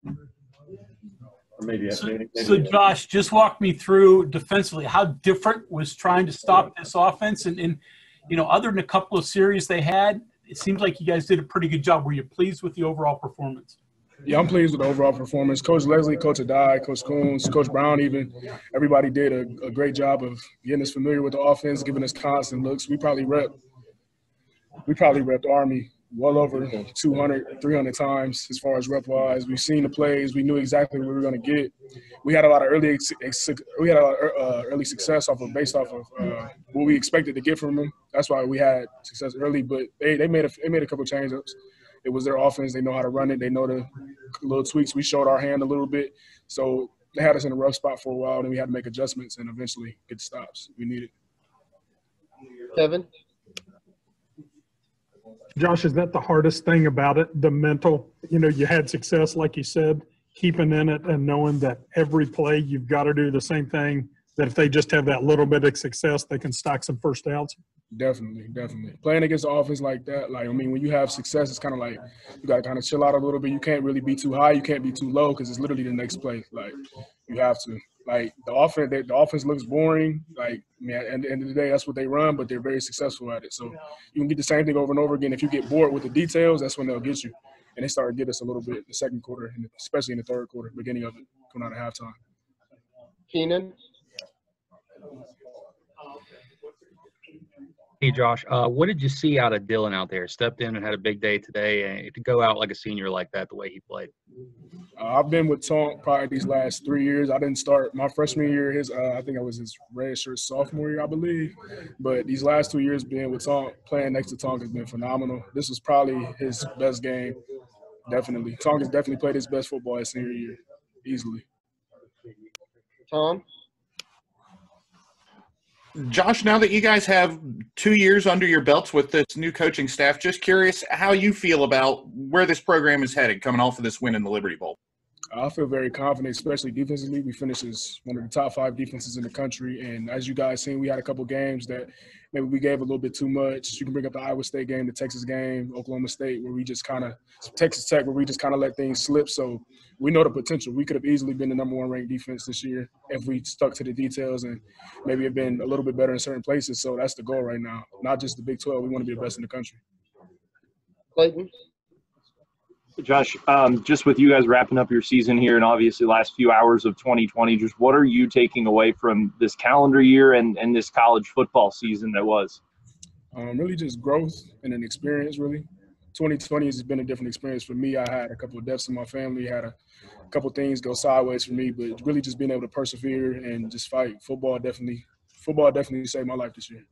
Or maybe So Josh, just walk me through defensively. How different was trying to stop this offense? And other than a couple of series they had, it seems like you guys did a pretty good job. Were you pleased with the overall performance? Yeah, I'm pleased with the overall performance. Coach Leslie, Coach Adai, Coach Coons, Coach Brown even, everybody did a great job of getting us familiar with the offense, giving us constant looks. We probably repped Army well over 200, 300 times as far as rep-wise. We've seen the plays. We knew exactly what we were going to get. We had a lot of early success based off of what we expected to get from them. That's why we had success early. But they made a couple change-ups. It was their offense. They know how to run it. They know the little tweaks. We showed our hand a little bit. So they had us in a rough spot for a while, and we had to make adjustments and eventually get the stops we needed. Kevin? Josh, is that the hardest thing about it, the mental? You had success, like you said, keeping in it and knowing that every play you've got to do the same thing, that if they just have that little bit of success, they can stack some first downs? Definitely. Playing against the offense like that, when you have success, it's kind of like you got to kind of chill out a little bit. You can't really be too high. You can't be too low because it's literally the next play. You have to. The offense looks boring. At the end of the day, that's what they run, but they're very successful at it. So you can get the same thing over and over again. If you get bored with the details, that's when they'll get you. And they started to get us a little bit in the second quarter, and especially in the third quarter, beginning of it, coming out of halftime. Keenan? Hey, Josh, what did you see out of Dylan out there? Stepped in and had a big day today, and to go out like a senior like that, the way he played. I've been with Tonk probably these last 3 years. I didn't start my freshman year. I think I was his red shirt sophomore year, I believe. But these last 2 years being with Tonk, playing next to Tonk has been phenomenal. This was probably his best game, definitely. Tonk has definitely played his best football his senior year, easily. Tom? Josh, now that you guys have 2 years under your belts with this new coaching staff, just curious how you feel about where this program is headed coming off of this win in the Liberty Bowl. I feel very confident, especially defensively. We finished as one of the top 5 defenses in the country. And as you guys seen, we had a couple games that maybe we gave a little bit too much. You can bring up the Iowa State game, the Texas game, Oklahoma State, where we just Texas Tech, where we just kind of let things slip. So we know the potential. We could have easily been the number 1 ranked defense this year if we stuck to the details and maybe have been a little bit better in certain places. So that's the goal right now, not just the Big 12. We want to be the best in the country. Clayton? Josh, just with you guys wrapping up your season here and obviously last few hours of 2020, just what are you taking away from this calendar year and this college football season that was? Really just growth and an experience, really. 2020 has been a different experience for me. I had a couple of deaths in my family, had a couple of things go sideways for me, but really just being able to persevere and just fight. Football definitely saved my life this year.